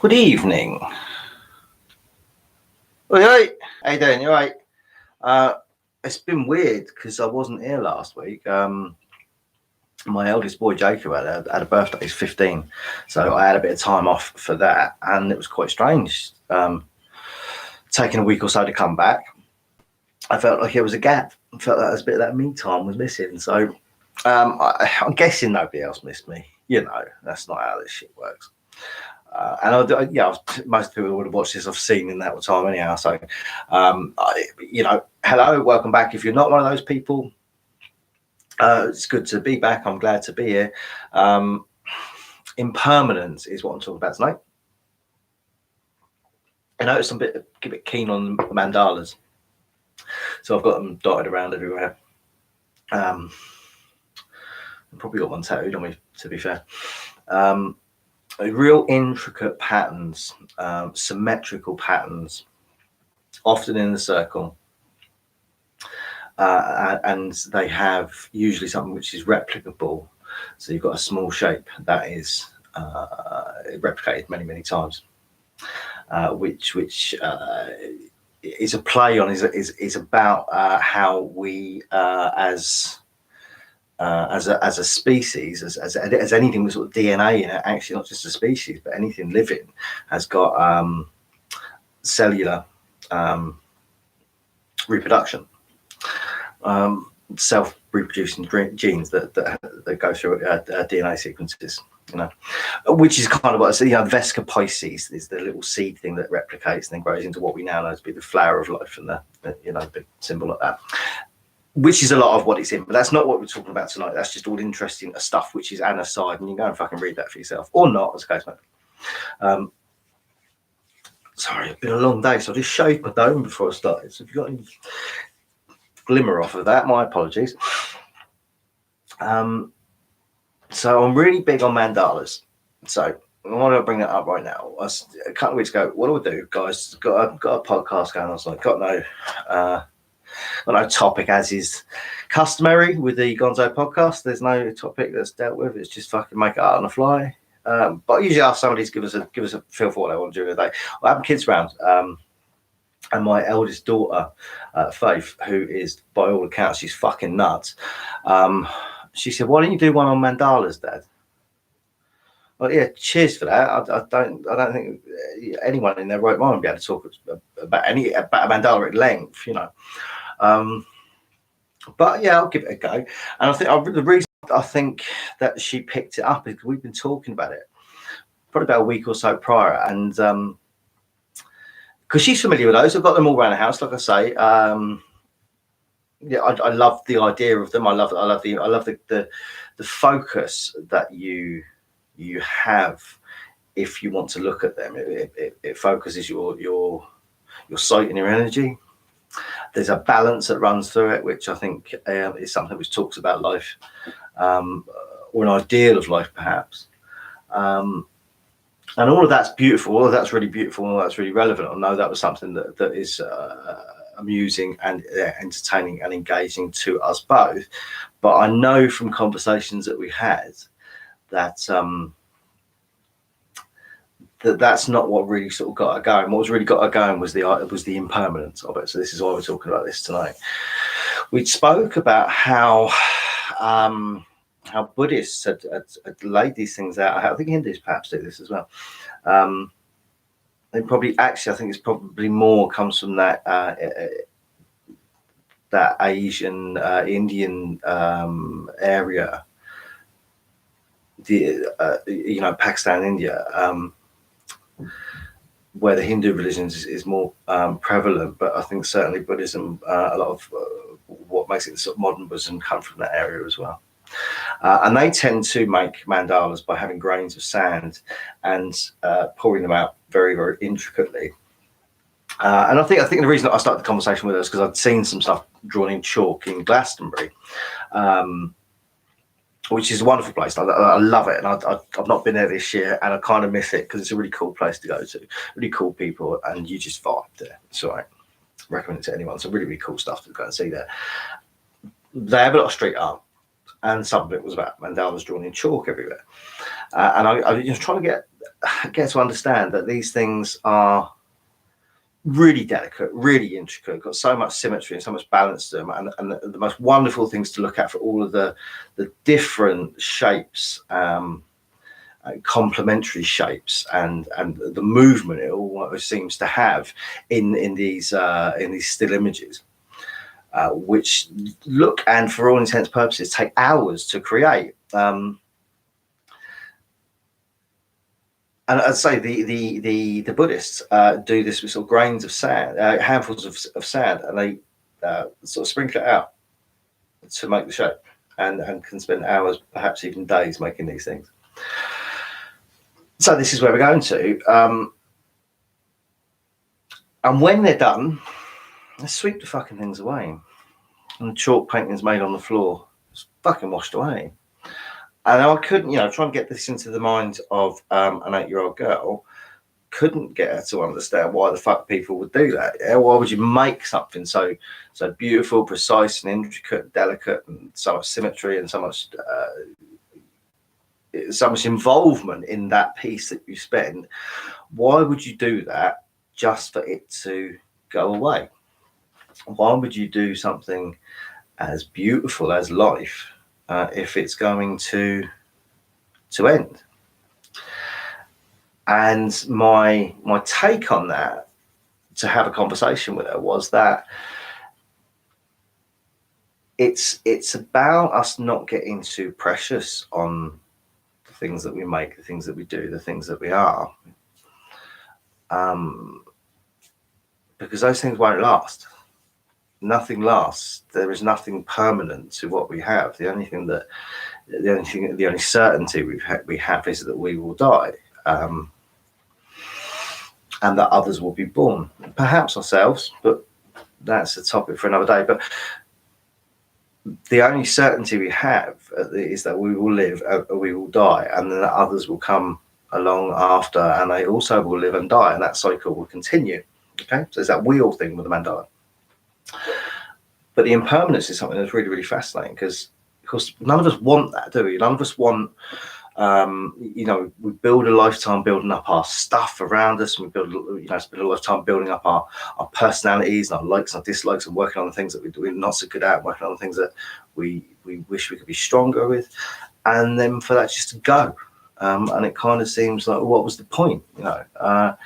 Good evening. Oi, how you doing? You all right? It's been weird because I wasn't here last week. My eldest boy Jacob had a birthday. He's 15, so I had a bit of time off for that, and it was quite strange. Taking a week or so to come back, I felt like it was a gap. I felt that a bit of that me time was missing. So I'm guessing nobody else missed me. You know, that's not how this shit works. Most people would have watched this. I've seen in that time anyhow. So, hello, welcome back. If you're not one of those people, it's good to be back. I'm glad to be here. Impermanence is what I'm talking about tonight. I noticed I'm a bit keen on mandalas, so I've got them dotted around everywhere. I've probably got one tattooed on me, to be fair. Real intricate patterns, symmetrical patterns, often in a circle, and they have usually something which is replicable. So you've got a small shape that is replicated many times, which is a play on is about how we as a species, as anything with sort of DNA in it, actually not just a species, but anything living has got cellular reproduction, self-reproducing genes that go through DNA sequences. You know, which is kind of what I say. Vesca Pisces is the little seed thing that replicates and then grows into what we now know to be the flower of life, and the big symbol like that. Which is a lot of what it's in, but that's not what we're talking about tonight. That's just all interesting stuff, which is an aside, and you can go and fucking read that for yourself, or not, as the case may be. Sorry, it's been a long day, so I just shaved my dome before I started. So if you've got any glimmer off of that, my apologies. So I'm really big on mandalas. So why do I bring that up right now? A couple of weeks ago, what do I do, guys? Got a podcast going on, so I got no topic, as is customary with the Gonzo podcast. There's no topic that's dealt with. It's just fucking make it out on the fly. But I usually ask somebody to give us a feel for what they want to do with the day. I have kids around, and my eldest daughter, Faith, who is by all accounts she's fucking nuts. She said, "Why don't you do one on mandalas, Dad?" Well, yeah, cheers for that. I don't think anyone in their right mind would be able to talk about a mandala at length, you know. But yeah, I'll give it a go. And I think the reason I think that she picked it up is because we've been talking about it probably about a week or so prior, and because she's familiar with those, I've got them all around the house. Like I say, I love the idea of them. I love the focus that you have if you want to look at them. It focuses your sight and your energy. There's a balance that runs through it, which I think is something which talks about life, or an ideal of life, perhaps. And all of that's beautiful. All of that's really beautiful. All that's really relevant. I know that was something that is amusing and entertaining and engaging to us both. But I know from conversations that we had that that's not what really sort of got her going. What was really got her going was the impermanence of it. So this is why we're talking about this tonight. We spoke about how Buddhists had laid these things out. I think Hindus perhaps do this as well. They probably I think it's probably more comes from that Asian Indian area. Pakistan, India, where the Hindu religion is more prevalent, but I think certainly Buddhism, a lot of what makes it sort of modern Buddhism come from that area as well. And they tend to make mandalas by having grains of sand and pouring them out very intricately. And I think the reason that I started the conversation with us because I'd seen some stuff drawn in chalk in Glastonbury. Which is a wonderful place. I love it, and I've not been there this year, and I kind of miss it because it's a really cool place to go to. Really cool people, and you just vibe there. It's all right. Recommend it to anyone. Some really cool stuff to go and see there. They have a lot of street art, and some of it was about mandalas drawn in chalk everywhere. And I was trying to get to understand that these things are really delicate, really intricate, got so much symmetry and so much balance to them, and the most wonderful things to look at for all of the different shapes, complementary shapes, and the movement it all seems to have in these still images, which look and for all intents and purposes take hours to create. And I'd say the Buddhists do this with sort of grains of sand, handfuls of sand, and they sort of sprinkle it out to make the shape, and can spend hours, perhaps even days, making these things. So this is where we're going to, and when they're done, they sweep the fucking things away, and the chalk paintings made on the floor is fucking washed away. And I couldn't, try and get this into the mind of an 8-year-old girl. Couldn't get her to understand why the fuck people would do that. Yeah? Why would you make something so beautiful, precise, and intricate, delicate, and so much symmetry and so much involvement in that piece that you spend? Why would you do that just for it to go away? Why would you do something as beautiful as life if it's going to end? And my take on that, to have a conversation with her, was that it's about us not getting too precious on the things that we make, the things that we do, the things that we are, because those things won't last. Nothing lasts. There is nothing permanent to what we have. The only certainty we have is that we will die, and that others will be born, perhaps ourselves, but that's a topic for another day. But the only certainty we have is that we will live, we will die, and then others will come along after, and they also will live and die, and that cycle will continue. Okay, so there's that wheel thing with the mandala. But the impermanence is something that's really, really fascinating, because none of us want that, do we? None of us want, we build a lifetime building up our stuff around us, and we spend a lifetime building up our personalities and our likes and our dislikes, and working on the things that we're not so good at, working on the things that we wish we could be stronger with, and then for that just to go. And it kind of seems like, what was the point? In a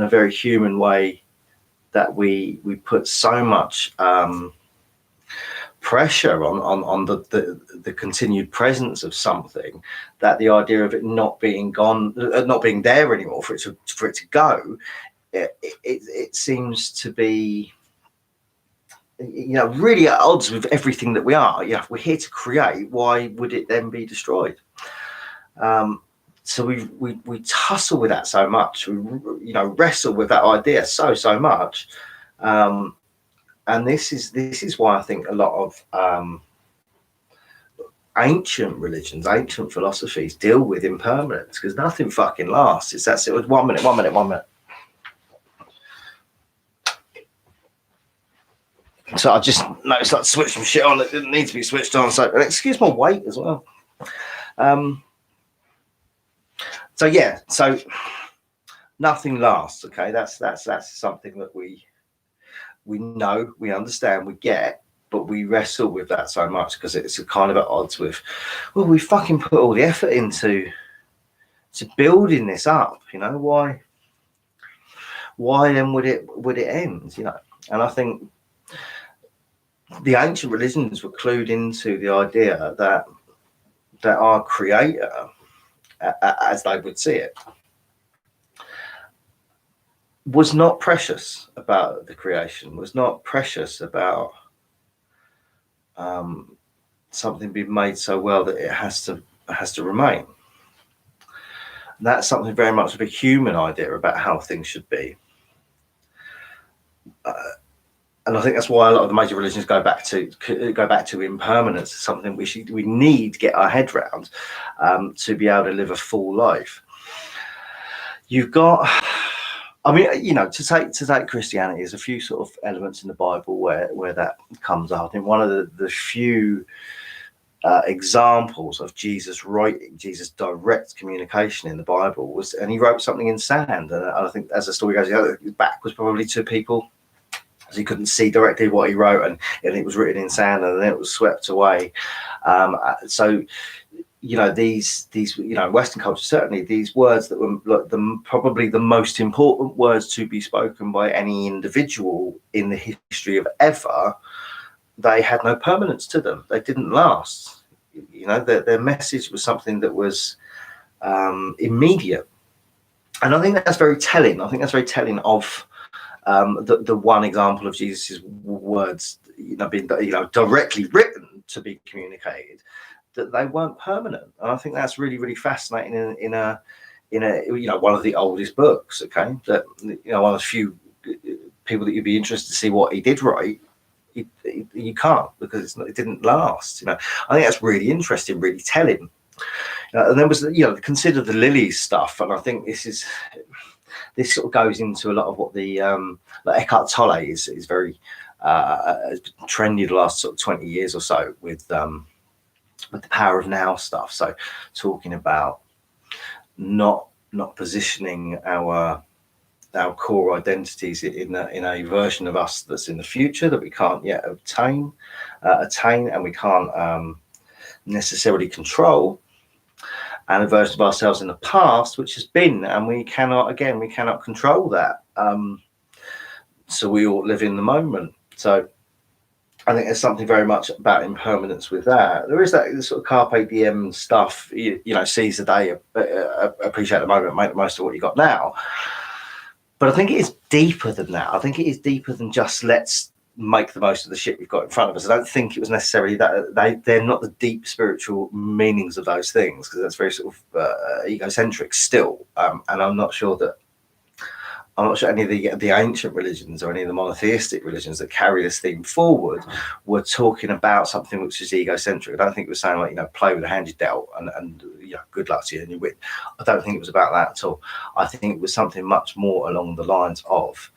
very human way, that we put so much pressure on the continued presence of something, that the idea of it not being gone, not being there anymore, for it to go, it seems to be really at odds with everything that we are. If we're here to create, why would it then be destroyed? So we tussle with that so much. We wrestle with that idea so much, and this is why I think a lot of ancient religions, ancient philosophies deal with impermanence, because nothing fucking lasts. It was 1 minute. So I just noticed I switched some shit on that didn't need to be switched on. So excuse my weight as well. So nothing lasts. Okay, that's something that we know, we understand, we get, but we wrestle with that so much because it's kind of at odds with, well, we fucking put all the effort into building this up. Why then would it end? And I think the ancient religions were clued into the idea that our creator, as they would see it, was not precious about the creation, was not precious about something being made so well that it has to remain. And that's something very much of a human idea about how things should be. And I think that's why a lot of the major religions go back to impermanence, something we need to get our head around to be able to live a full life. You've got, to take Christianity, there's a few sort of elements in the Bible where that comes up. I think one of the few examples of Jesus writing, Jesus direct communication in the Bible was, and he wrote something in sand. And I think, as the story goes, his back was probably to people, as he couldn't see directly what he wrote, and it was written in sand, and then it was swept away. So, these Western culture, certainly these words that were probably the most important words to be spoken by any individual in the history of ever, they had no permanence to them. They didn't last. Their message was something that was immediate, and I think that's very telling. I think that's very telling of the one example of Jesus's words, being directly written to be communicated, that they weren't permanent. And I think that's really, really fascinating in a one of the oldest books. Okay, that one of the few people that you'd be interested to see what he did write. You can't, because it didn't last. I think that's really interesting, really telling. And then was consider the lilies stuff, and I think this sort of goes into a lot of what the like Eckhart Tolle is very trendy the last sort of 20 years or so with the power of now stuff. So talking about not positioning our core identities in a version of us that's in the future that we can't yet attain, and we can't necessarily control, and a version of ourselves in the past which has been, and we cannot control that. So we all live in the moment. So I think there's something very much about impermanence with that. There is that sort of carpe diem stuff, seize the day, appreciate the moment, make the most of what you got now. But I think it is deeper than that. I think it is deeper than just let's make the most of the shit we've got in front of us. I don't think it was necessarily that they're not the deep spiritual meanings of those things, because that's very sort of egocentric still. And I'm not sure any of the ancient religions or any of the monotheistic religions that carry this theme forward were talking about something which is egocentric. I don't think it was saying like, play with the hand you dealt and good luck to you and you win. I don't think it was about that at all. I think it was something much more along the lines of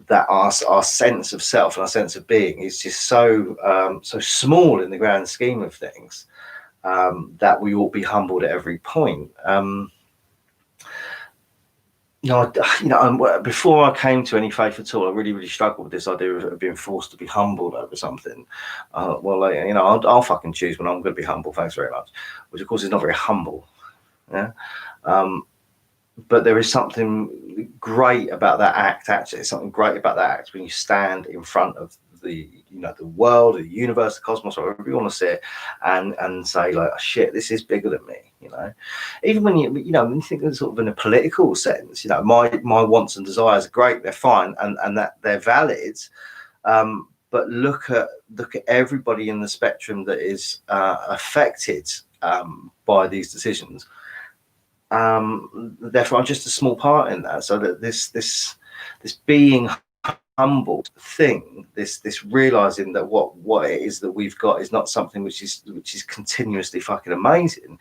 that our sense of self and our sense of being is just so small in the grand scheme of things, that we ought to be humbled at every point. Before I came to any faith at all, I really, really struggled with this idea of being forced to be humbled over something. I'll fucking choose when I'm going to be humble. Thanks very much. Which, of course, is not very humble. Yeah. But there is something great about that act. Actually, something great about that act when you stand in front of the world, the universe, the cosmos, whatever you want to see it, and say like, oh, shit, this is bigger than me. Even when when you think of sort of in a political sense, my wants and desires are great, they're fine, and that they're valid. But look at everybody in the spectrum that is affected by these decisions. Therefore, I'm just a small part in that. So that this being humbled thing, this realizing that what it is that we've got is not something which is continuously fucking amazing,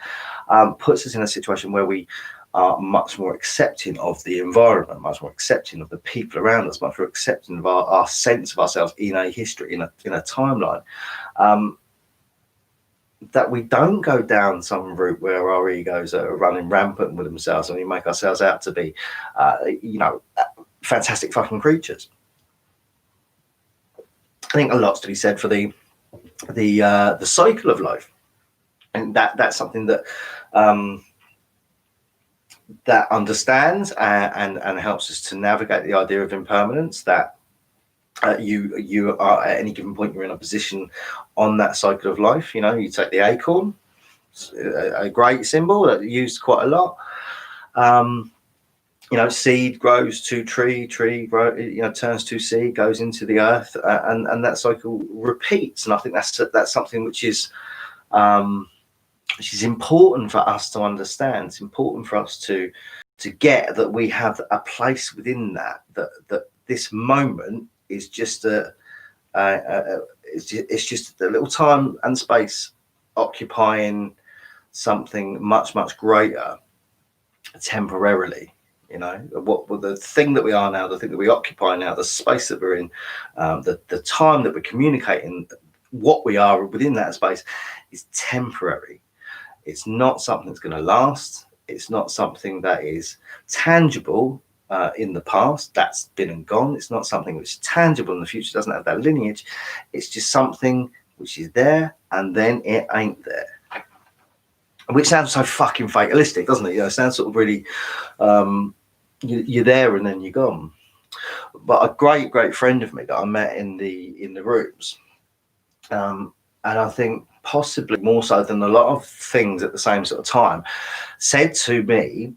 puts us in a situation where we are much more accepting of the environment, much more accepting of the people around us, much more accepting of our sense of ourselves in a history, in a timeline, that we don't go down some route where our egos are running rampant with themselves and we make ourselves out to be fantastic fucking creatures. I think a lot's to be said for the cycle of life, and that's something that that understands and helps us to navigate the idea of impermanence. That you are at any given point, you're in a position on that cycle of life. You take the acorn, a great symbol that used quite a lot. Seed grows to tree grow, turns to seed, goes into the earth, and that cycle repeats. And I think that's something which is important for us to understand. It's important for us to get that we have a place within that this moment is just it's just a little time and space occupying something much, much greater temporarily. What the thing that we are now, the thing that we occupy now, the space that we're in, the time that we're communicating what we are within that space is temporary. It's not something that's going to last. It's not something that is tangible in the past. That's been and gone. It's not something which is tangible in the future. It doesn't have that lineage. It's just something which is there and then it ain't there. Which sounds so fucking fatalistic, doesn't it? It sounds sort of really, you're there and then you're gone. But a great friend of me that I met in the rooms, and I think possibly more so than a lot of things at the same sort of time, said to me,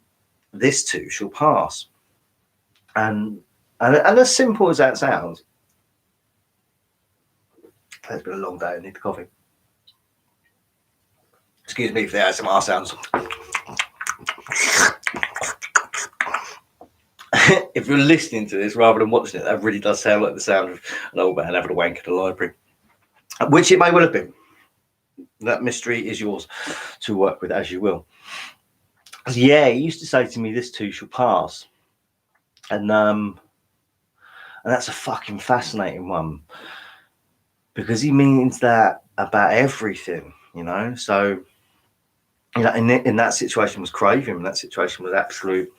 "This too shall pass." And as simple as that sounds, it's been a long day. I need the coffee. Excuse me if the ASMR sounds. If you're listening to this rather than watching it, that really does sound like the sound of an old man having a wank at the library, which it may well have been. That mystery is yours to work with as you will. Yeah, he used to say to me, "This too shall pass," and that's a fucking fascinating one, because he means that about everything, you know. So, you know, in that situation was craving, in that situation was absolute,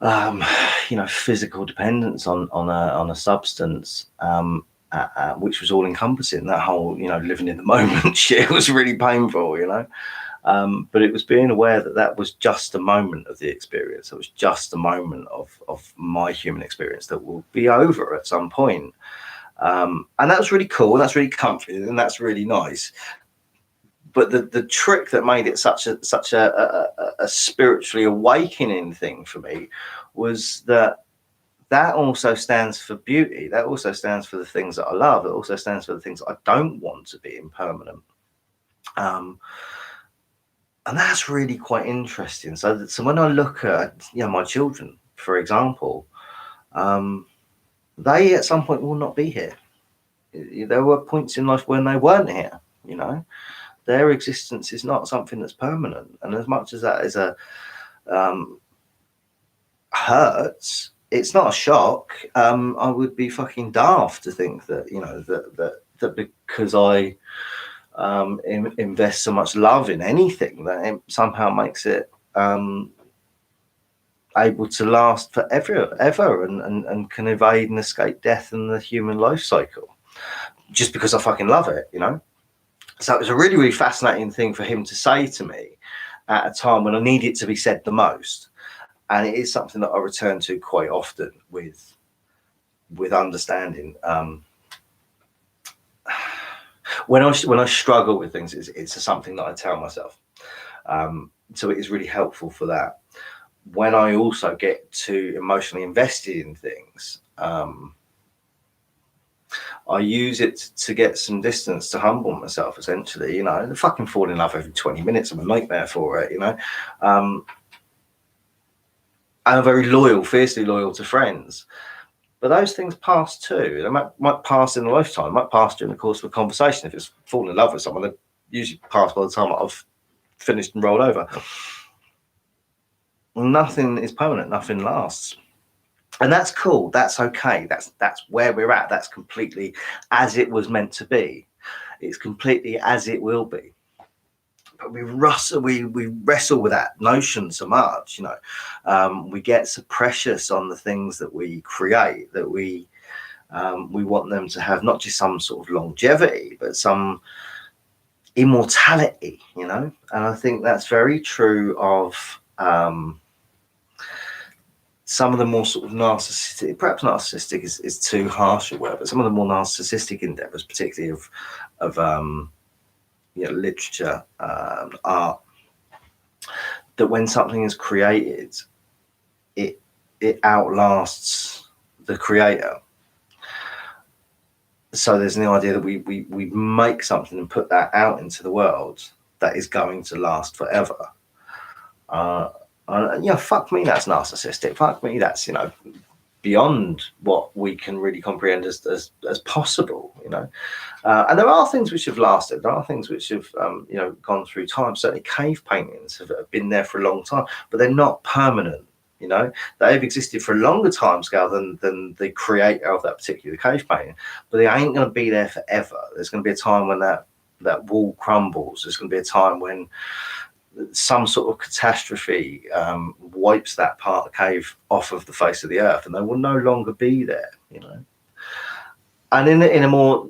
you know, physical dependence on a substance, which was all encompassing. That whole, you know, living in the moment shit was really painful, you know. But it was being aware that that was just a moment of the experience. It was just a moment of my human experience that will be over at some point. And that's really cool. And that's really comforting. And that's really nice. But the trick that made it such a spiritually awakening thing for me was that also stands for beauty. That also stands for the things that I love. It also stands for the things that I don't want to be impermanent. And that's really quite interesting. So when I look at, you know, my children, for example, they at some point will not be here. There were points in life when they weren't here, you know. Their existence is not something that's permanent. And as much as that is a hurts, it's not a shock. I would be fucking daft to think that, you know, that because I invest so much love in anything, that it somehow makes it able to last forever, ever, and can evade and escape death and the human life cycle, just because I fucking love it, you know. So it was a really, really fascinating thing for him to say to me at a time when I need it to be said the most. And it is something that I return to quite often with understanding. When I struggle with things, it's something that I tell myself. So it is really helpful for that. When I also get too emotionally invested in things, I use it to get some distance, to humble myself, essentially. You know, I fucking fall in love every 20 minutes. I'm a nightmare for it, you know. I'm very loyal, fiercely loyal to friends. But those things pass too. They might pass in a lifetime, might pass during the course of a conversation. If it's falling in love with someone, they usually pass by the time I've finished and rolled over. Nothing is permanent, nothing lasts. And that's cool. That's okay. That's where we're at. That's completely as it was meant to be. It's completely as it will be. But we wrestle with that notion so much, you know. We get so precious on the things that we create, that we want them to have not just some sort of longevity, but some immortality, you know. And I think that's very true of some of the more sort of narcissistic, perhaps narcissistic is too harsh a word, but some of the more narcissistic endeavors, particularly of you know, literature, art, that when something is created, it outlasts the creator. So there's the idea that we make something and put that out into the world that is going to last forever. You know, fuck me, that's narcissistic. Fuck me, that's, you know, beyond what we can really comprehend as possible, you know. And there are things which have lasted. There are things which have, you know, gone through time. Certainly cave paintings have been there for a long time, but they're not permanent. You know, they've existed for a longer time scale than the creator of that particular cave painting, but they ain't going to be there forever. There's going to be a time when that wall crumbles. There's going to be a time when some sort of catastrophe wipes that part of the cave off of the face of the earth, and they will no longer be there. You know, and in a more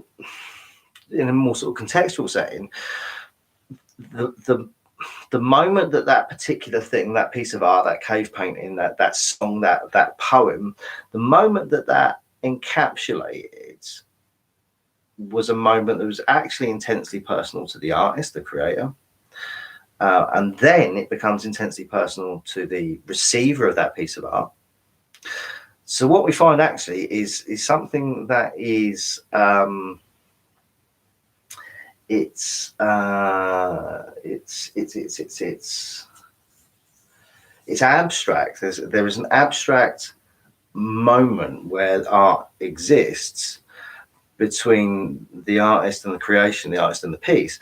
sort of contextual setting, the moment that particular thing, that piece of art, that cave painting, that song, that poem, the moment that encapsulated was a moment that was actually intensely personal to the artist, the creator. And then it becomes intensely personal to the receiver of that piece of art. So what we find actually is something that is it's abstract. There is an abstract moment where art exists between the artist and the creation, the artist and the piece,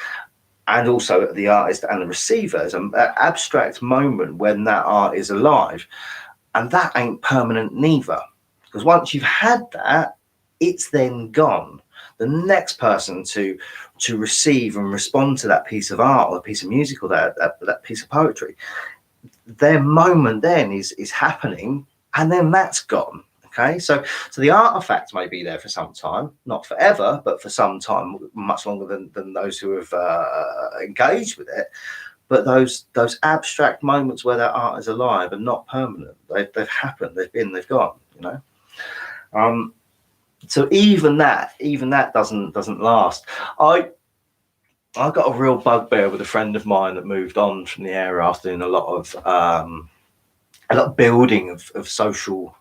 and also the artist and the receiver. It's an abstract moment when that art is alive, and that ain't permanent neither, because once you've had that, it's then gone. The next person to receive and respond to that piece of art or a piece of music or that piece of poetry, their moment then is happening, and then that's gone. Okay, so the artifact may be there for some time, not forever, but for some time, much longer than those who have engaged with it. But those abstract moments where that art is alive are not permanent. They've happened. They've gone. You know. So even that doesn't last. I got a real bugbear with a friend of mine that moved on from the area after doing a lot of building of social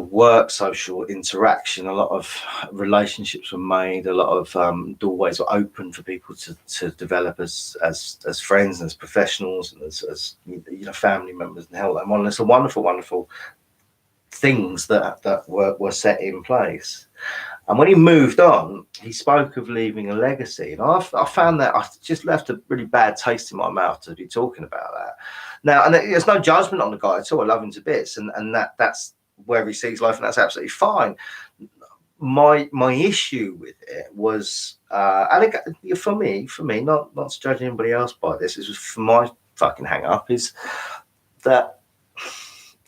work, social interaction. A lot of relationships were made. A lot of doorways were open for people to develop as friends and as professionals and as family members and help them on. It's a wonderful things that were set in place. And when he moved on, he spoke of leaving a legacy, and I found that I just left a really bad taste in my mouth to be talking about that. Now, and there's no judgment on the guy at all. I love him to bits, and that's where he sees life, and that's absolutely fine. My issue with it was, and for me, not to judge anybody else by this, it was for my fucking hang up, is that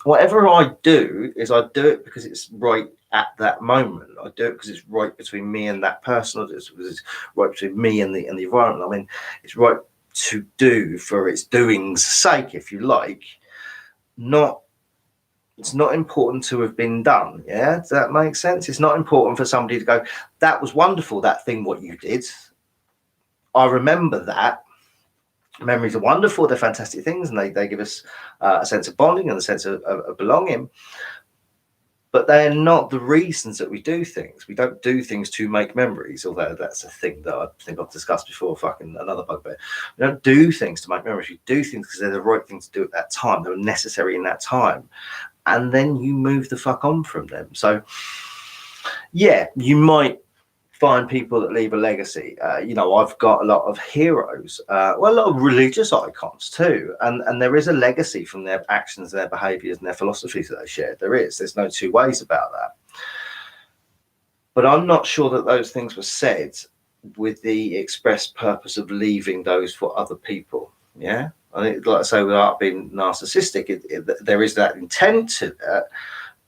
whatever I do it because it's right at that moment. I do it because it's right between me and that person. It's right between me and the environment. I mean, it's right to do for its doing's sake, if you like. It's not important to have been done. Yeah, does that make sense? It's not important for somebody to go, that was wonderful, that thing, what you did. I remember that. Memories are wonderful. They're fantastic things, and they give us a sense of bonding and a sense of belonging. But they're not the reasons that we do things. We don't do things to make memories, although that's a thing that I think I've discussed before, fucking another bugbear. We don't do things to make memories. We do things because they're the right thing to do at that time. They're necessary in that time. And then you move the fuck on from them. So, yeah, you might find people that leave a legacy. I've got a lot of heroes, a lot of religious icons too, and there is a legacy from their actions, their behaviors, and their philosophies that they shared. There's no two ways about that. But I'm not sure that those things were said with the express purpose of leaving those for other people. Yeah, I think, like I say, without being narcissistic, there is that intent to that.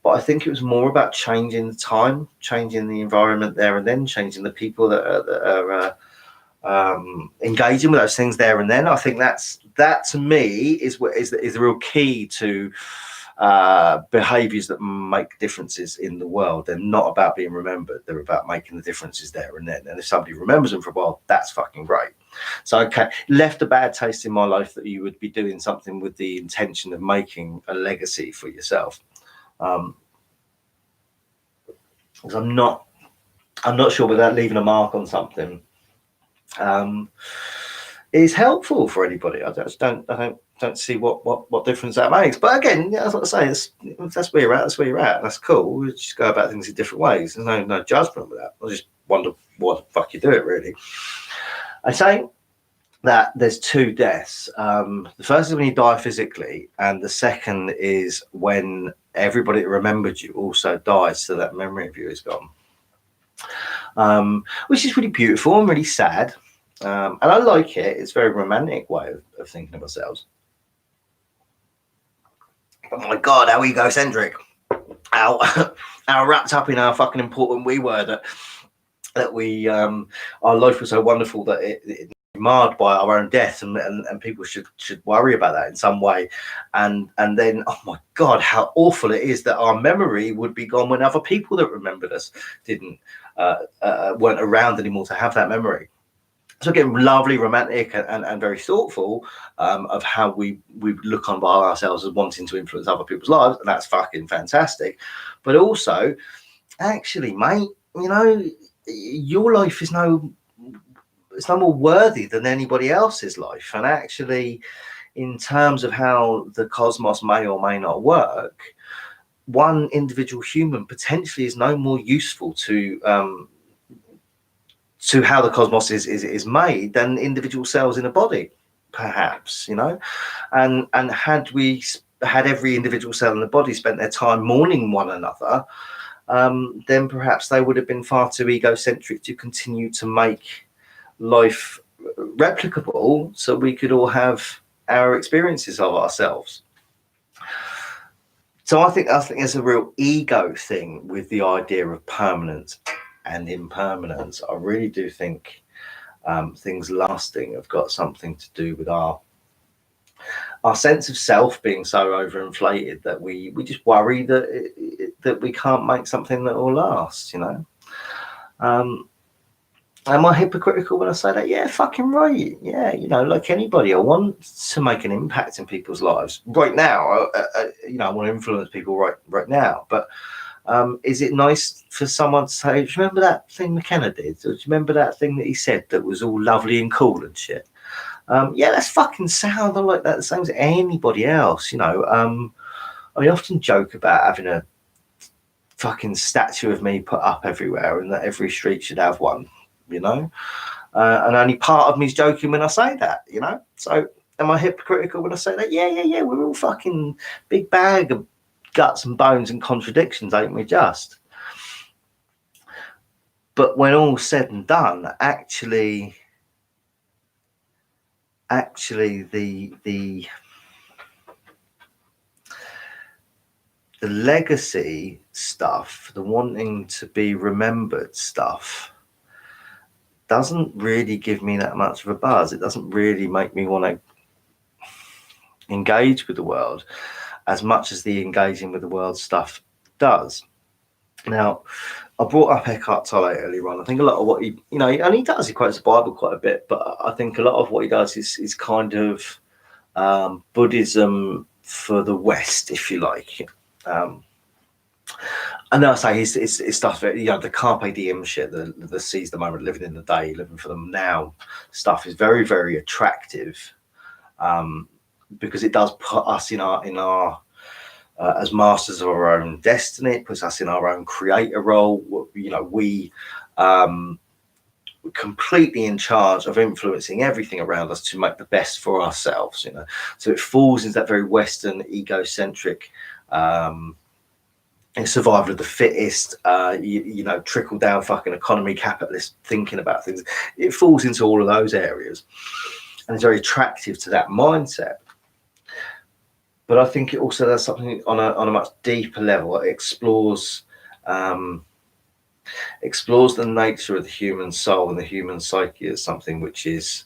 But I think it was more about changing the time, changing the environment there and then, changing the people that are engaging with those things there and then. I think that to me is the real key to behaviours that make differences in the world. They're not about being remembered. They're about making the differences there and then. And if somebody remembers them for a while, that's fucking great. So, okay, left a bad taste in my life that you would be doing something with the intention of making a legacy for yourself. Because I'm not sure whether leaving a mark on something is helpful for anybody. I don't see what difference that makes. But again, as I say, if that's where you're at. That's where you're at. That's cool. We just go about things in different ways. There's no judgment with that. I just wonder what the fuck you do it really. I say that there's two deaths. The first is when you die physically, and the second is when everybody that remembered you also dies, so that memory of you is gone. Which is really beautiful and really sad. And I like it. It's a very romantic way of thinking of ourselves. Oh my God, how egocentric. How wrapped up in how fucking important we were that we our life was so wonderful that it marred by our own death, and people should worry about that in some way. And then, oh my God, how awful it is that our memory would be gone when other people that remembered us didn't weren't around anymore to have that memory. So again, lovely, romantic, and very thoughtful of how we look on by ourselves as wanting to influence other people's lives, and that's fucking fantastic. But also, actually, mate, you know, your life is it's no more worthy than anybody else's life. And actually, in terms of how the cosmos may or may not work, one individual human potentially is no more useful to how the cosmos is made than individual cells in a body, perhaps, you know. And had we had every individual cell in the body spent their time mourning one another, then perhaps they would have been far too egocentric to continue to make life replicable, so we could all have our experiences of ourselves. So I think there's a real ego thing with the idea of permanence and impermanence. I really do think things lasting have got something to do with our sense of self being so overinflated that we just worry that we can't make something that will last, you know. Am I hypocritical when I say that? Yeah, fucking right. Yeah, you know, like anybody, I want to make an impact in people's lives right now. You know, I want to influence people right now. But is it nice for someone to say, do you remember that thing McKenna did? Or do you remember that thing that he said that was all lovely and cool and shit? Yeah, that's fucking sound like that the same as anybody else, you know. I often joke about having a fucking statue of me put up everywhere and that every street should have one, you know. And only part of me is joking when I say that, you know. So am I hypocritical when I say that? Yeah. We're all fucking big bag of guts and bones and contradictions, ain't we just? But when all's said and done, actually the legacy stuff, the wanting to be remembered stuff, doesn't really give me that much of a buzz. It doesn't really make me want to engage with the world as much as the engaging with the world stuff does. Now, I brought up Eckhart Tolle earlier on. I think a lot of what he, you know, and he quotes the Bible quite a bit, but I think a lot of what he does is kind of Buddhism for the West, if you like. And then I say his stuff, you know, the carpe diem shit, the seize the moment, living in the day, living for them now stuff is very, very attractive, because it does put us in our as masters of our own destiny. It puts us in our own creator role. You know, we completely in charge of influencing everything around us to make the best for ourselves, you know. So it falls into that very Western egocentric survival of the fittest, you know, trickle down fucking economy capitalist thinking about things. It falls into all of those areas and it's very attractive to that mindset. But I think it also does something on a much deeper level. It explores the nature of the human soul and the human psyche as something which is,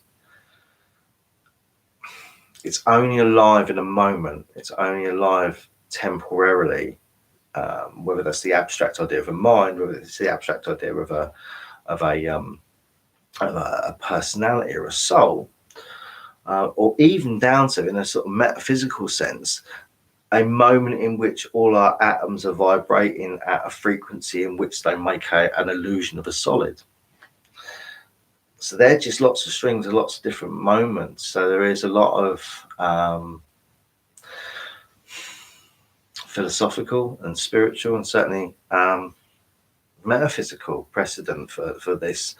it's only alive in a moment. It's only alive temporarily. Whether that's the abstract idea of a mind, whether it's the abstract idea of a personality or a soul, or even down to, in a sort of metaphysical sense, a moment in which all our atoms are vibrating at a frequency in which they make an illusion of a solid. So they're just lots of strings and lots of different moments. So there is a lot of philosophical and spiritual and certainly metaphysical precedent for this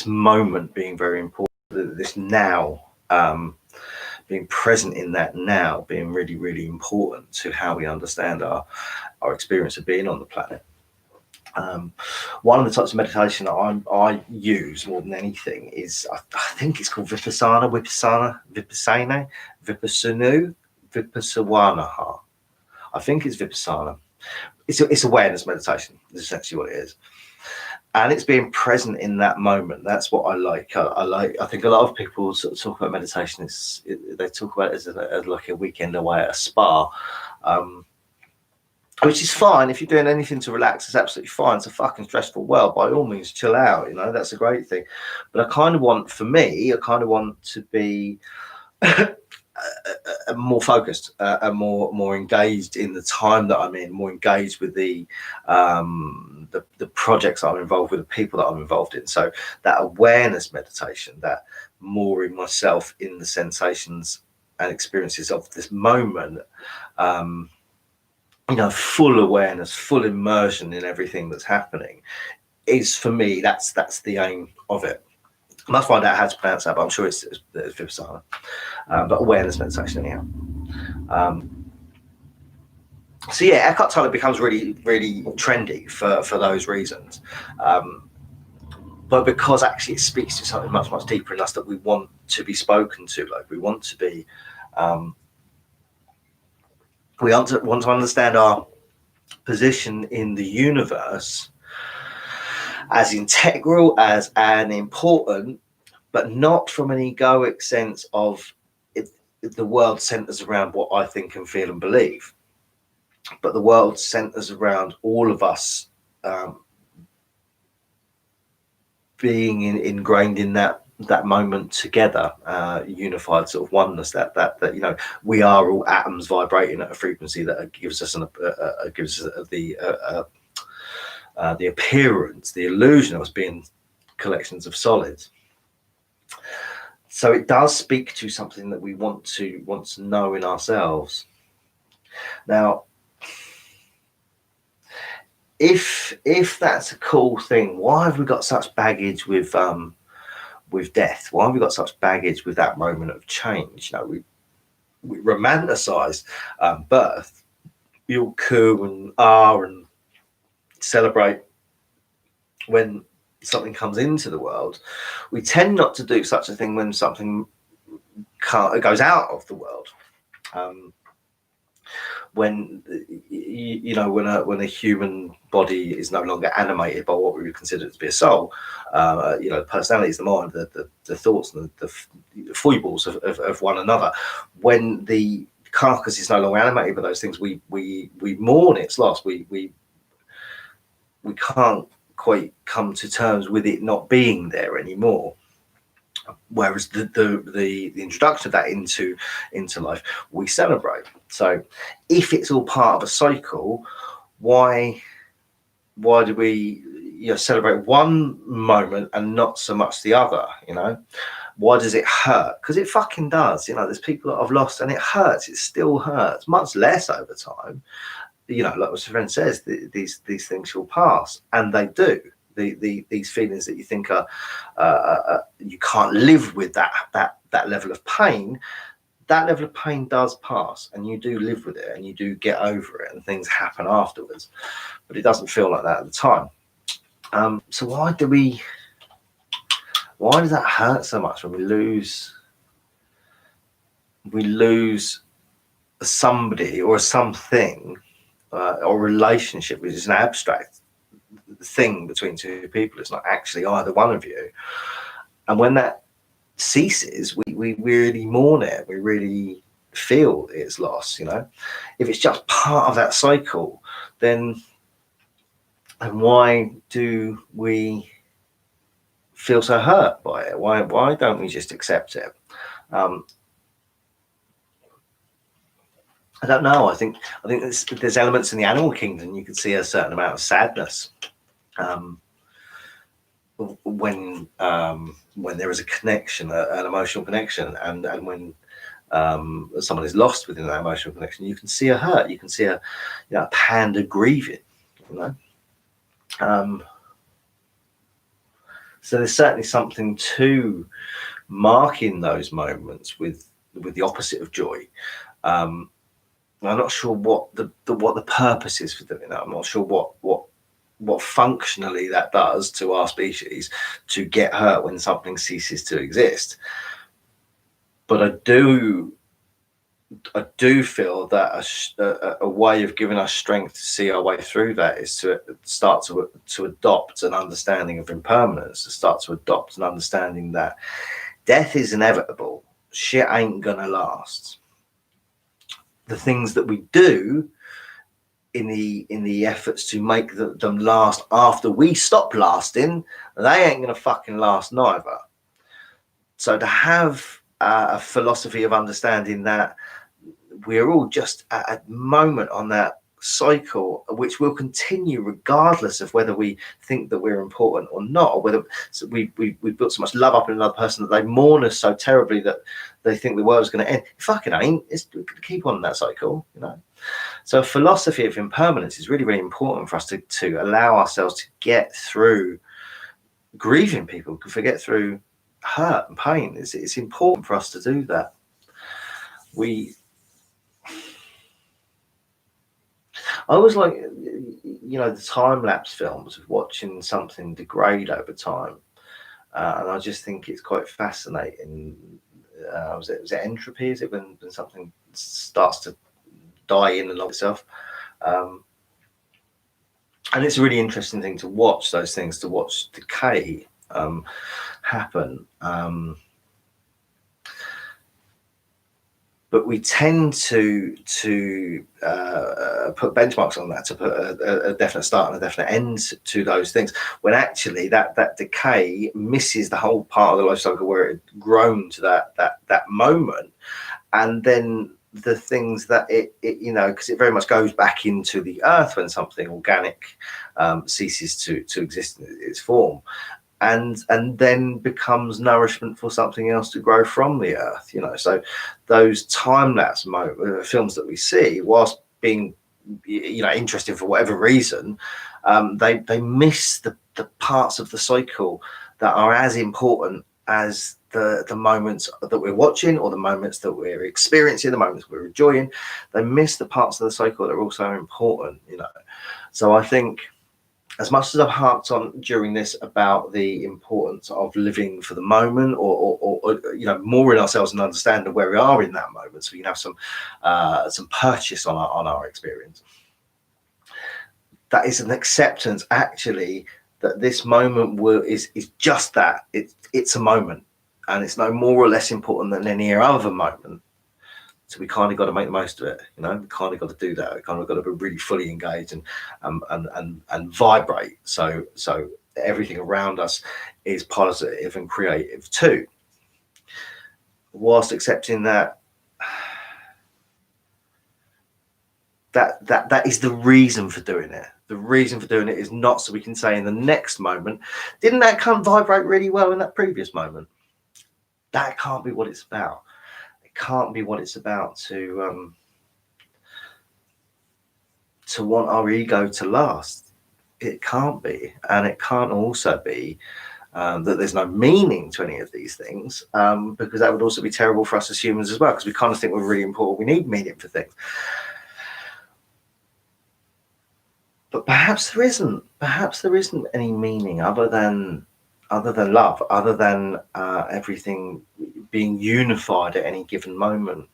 moment being very important this now, being present in that now, being really, really important to how we understand our experience of being on the planet. One of the types of meditation that I use more than anything is, I think it's called Vipassana, Vipassana. I think it's Vipassana. It's awareness meditation, is essentially what it is. And it's being present in that moment. That's what I like. I think a lot of people sort of talk about meditation. They talk about it as like a weekend away at a spa, which is fine. If you're doing anything to relax, it's absolutely fine. It's a fucking stressful world. By all means, chill out. You know, that's a great thing. But I kind of want to be more focused and more engaged in the time that I'm in, more engaged with the projects I'm involved with, the people that I'm involved in. So that awareness meditation, that more in myself, in the sensations and experiences of this moment, full awareness, full immersion in everything that's happening, is for me, that's the aim of it. I must find out how to pronounce that, but I'm sure it's Vipassana. But awareness meditation, anyhow. So yeah, Eckhart Tolle becomes really, really trendy for those reasons. But because actually it speaks to something much, much deeper in us that we want to be spoken to, like we want to be, we want to understand our position in the universe as integral, as an important, but not from an egoic sense of the world centers around what I think and feel and believe, but the world centers around all of us being ingrained in that moment together, unified sort of oneness. That we are all atoms vibrating at a frequency that gives us the appearance, the illusion of us being collections of solids. So it does speak to something that we want to know in ourselves. Now, if that's a cool thing, why have we got such baggage with death? Why have we got such baggage with that moment of change? We romanticize birth, we all coo and and celebrate when something comes into the world. We tend not to do such a thing when something goes out of the world. When when a human body is no longer animated by what we would consider to be a soul, personality is the mind, the thoughts and the foibles of one another. When the carcass is no longer animated by those things, we mourn its loss. We can't quite come to terms with it not being there anymore. Whereas the introduction of that into life, we celebrate. So if it's all part of a cycle, why do we celebrate one moment and not so much the other? Why does it hurt? Because it fucking does. There's people that I've lost and it hurts. It still hurts, much less over time. Like what your friend says, these things will pass, and they do. These feelings that you think are you can't live with, that level of pain, that level of pain does pass, and you do live with it, and you do get over it, and things happen afterwards. But it doesn't feel like that at the time. So why does that hurt so much when we lose somebody or something, or relationship, which is an abstract thing between two people? It's not actually either one of you. And when that ceases, we really mourn it. We really feel its loss. If it's just part of that cycle, then why do we feel so hurt by it? Why don't we just accept it? I don't know. I think there's elements in the animal kingdom. You can see a certain amount of sadness when there is a connection, an emotional connection, and when someone is lost within that emotional connection. You can see a hurt. You can see a panda grieving. So there's certainly something to marking those moments with the opposite of joy. I'm not sure what the purpose is for doing that. I'm not sure what functionally that does to our species to get hurt when something ceases to exist. But I do feel that a way of giving us strength to see our way through that is to start to adopt an understanding of impermanence, to start to adopt an understanding that death is inevitable. Shit ain't gonna last. The things that we do in the efforts to make them last after we stop lasting, they ain't gonna fucking last neither. So to have a philosophy of understanding that we're all just at a moment on that cycle which will continue regardless of whether we think that we're important or not, or whether we built so much love up in another person that they mourn us so terribly that they think the world's going to end. It fucking ain't. It's keep on in that cycle, you know. So a philosophy of impermanence is really, really important for us to allow ourselves to get through grieving people, to get through hurt and pain. It's important for us to do that. I always like, you know, the time-lapse films of watching something degrade over time. And I just think it's quite fascinating. Was it entropy? Is it when something starts to die in and of itself? And it's a really interesting thing to watch those things, to watch decay happen. But we tend to put benchmarks on that, to put a definite start and a definite end to those things, when actually that decay misses the whole part of the life cycle where it had grown to that moment, and then the things that it you know, because it very much goes back into the earth when something organic ceases to exist in its form. And then becomes nourishment for something else to grow from the earth, you know. So those time-lapse films that we see, whilst being, you know, interesting for whatever reason, they miss the parts of the cycle that are as important as the moments that we're watching, or the moments that we're experiencing, the moments we're enjoying. They miss the parts of the cycle that are also important, you know. So I think, as much as I've harped on during this about the importance of living for the moment, or you know, more in ourselves and understanding where we are in that moment, so we can have some purchase on our experience, that is an acceptance actually that this moment is just that. It's a moment, and it's no more or less important than any other moment. So we kind of got to make the most of it, you know. We kind of got to do that. We kind of got to be really fully engaged and vibrate. So everything around us is positive and creative too, whilst accepting that is the reason for doing it. The reason for doing it is not so we can say in the next moment, didn't that come vibrate really well in that previous moment? That can't be what it's about. Can't be what it's about to want our ego to last. It can't be. And it can't also be that there's no meaning to any of these things, because that would also be terrible for us as humans as well, because we kind of think we're really important. We need meaning for things. But perhaps there isn't any meaning other than love, other than everything being unified at any given moment.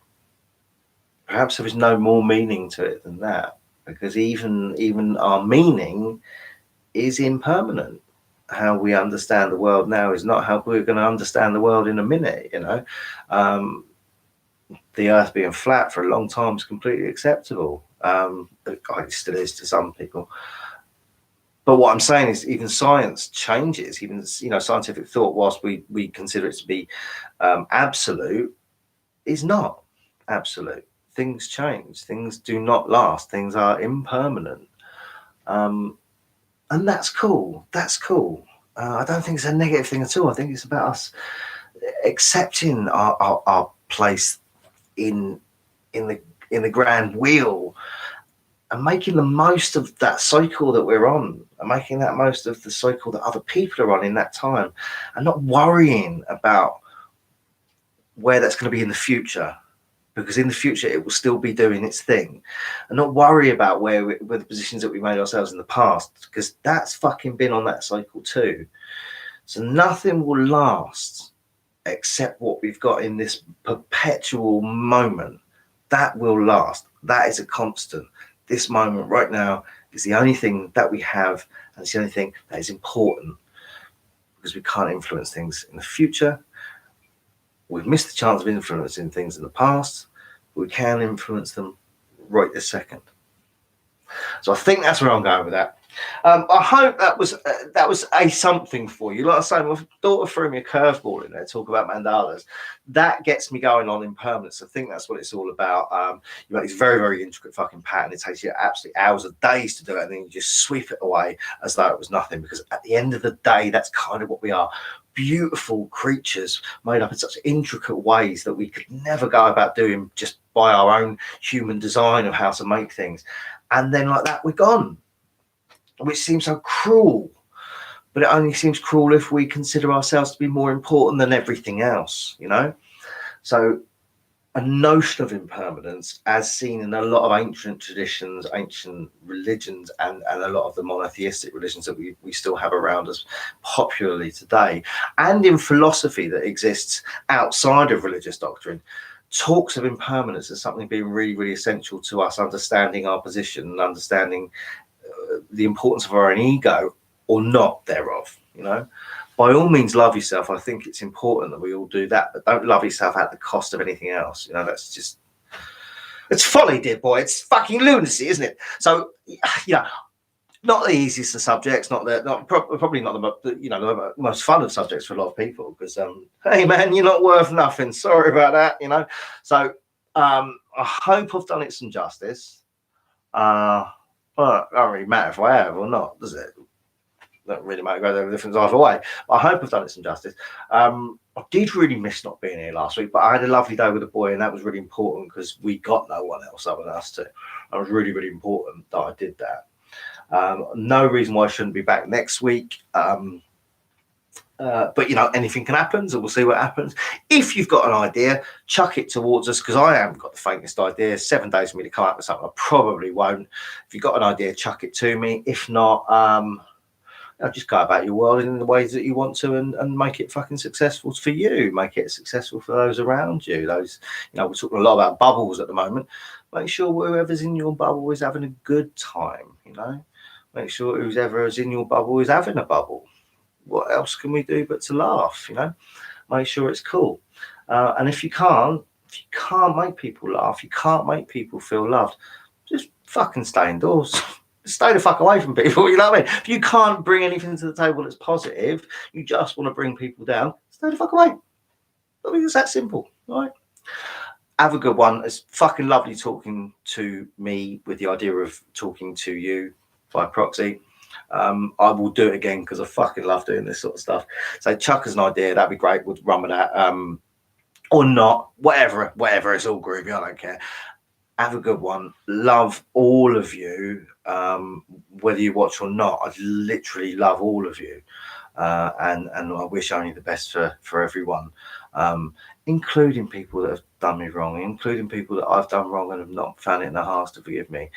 Perhaps there is no more meaning to it than that, because even our meaning is impermanent. How we understand the world now is not how we're going to understand the world in a minute, you know. The earth being flat for a long time is completely acceptable. It still is to some people. But what I'm saying is, even science changes. Even, you know, scientific thought, whilst we consider it to be absolute, is not absolute. Things change. Things do not last. Things are impermanent, and that's cool. That's cool. I don't think it's a negative thing at all. I think it's about us accepting our place in the grand wheel, and making the most of that cycle that we're on, and making that most of the cycle that other people are on in that time, and not worrying about where that's going to be in the future, because in the future it will still be doing its thing, and not worry about where the positions that we made ourselves in the past, because that's fucking been on that cycle too. So nothing will last except what we've got in this perpetual moment. That will last. That is a constant. This moment right now is the only thing that we have, and it's the only thing that is important, because we can't influence things in the future. We've missed the chance of influencing things in the past, but we can influence them right this second. So I think that's where I'm going with that. I hope that was a something for you. Like I say, my daughter threw me a curveball in there, talk about mandalas. That gets me going on impermanence. I think that's what it's all about. You make this very, very intricate fucking pattern. It takes you absolutely hours of days to do it, and then you just sweep it away as though it was nothing, because at the end of the day, that's kind of what we are. Beautiful creatures made up in such intricate ways that we could never go about doing just by our own human design of how to make things. And then like that, we're gone, which seems so cruel, but it only seems cruel if we consider ourselves to be more important than everything else, you know? So a notion of impermanence, as seen in a lot of ancient traditions, ancient religions, and a lot of the monotheistic religions that we still have around us popularly today, and in philosophy that exists outside of religious doctrine, talks of impermanence as something being really, really essential to us understanding our position and understanding the importance of our own ego or not thereof, you know. By all means, love yourself. I think it's important that we all do that, but don't love yourself at the cost of anything else. You know, that's just, it's folly, dear boy. It's fucking lunacy, isn't it? So, yeah, not the easiest of subjects, probably not the most fun of subjects for a lot of people, because hey man, you're not worth nothing. Sorry about that, you know. So I hope I've done it some justice. Well, it don't really matter if I have or not, does it? Don't really make a difference either way. I hope I've done it some justice. I did really miss not being here last week, but I had a lovely day with the boy, and that was really important because we got no one else other than us two. It was really, really important that I did that. No reason why I shouldn't be back next week. But you know, anything can happen, so we'll see what happens. If you've got an idea, chuck it towards us, because I haven't got the faintest idea. 7 days for me to come up with something. I probably won't. If you've got an idea, chuck it to me. If not, just go about your world in the ways that you want to, and make it fucking successful for you. Make it successful for those around you. Those, you know, we're talking a lot about bubbles at the moment. Make sure whoever's in your bubble is having a good time, you know. Make sure whoever's in your bubble is having a bubble. What else can we do but to laugh, you know? Make sure it's cool. And if you can't make people laugh, you can't make people feel loved, just fucking stay indoors. Stay the fuck away from people, you know what I mean? If you can't bring anything to the table that's positive, you just want to bring people down, stay the fuck away. I mean, it's that simple, right? Have a good one. It's fucking lovely talking to me with the idea of talking to you by proxy. I will do it again because I fucking love doing this sort of stuff. So chuck us an idea, that'd be great. We'll run with that. Or not, whatever, it's all groovy, I don't care. Have a good one. Love all of you, whether you watch or not. I literally love all of you, and I wish only the best for everyone, including people that have done me wrong, including people that I've done wrong and have not found it in their hearts to forgive me,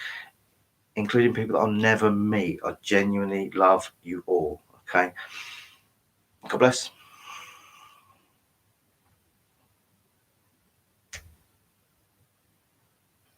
including people that I'll never meet. I genuinely love you all. Okay. God bless.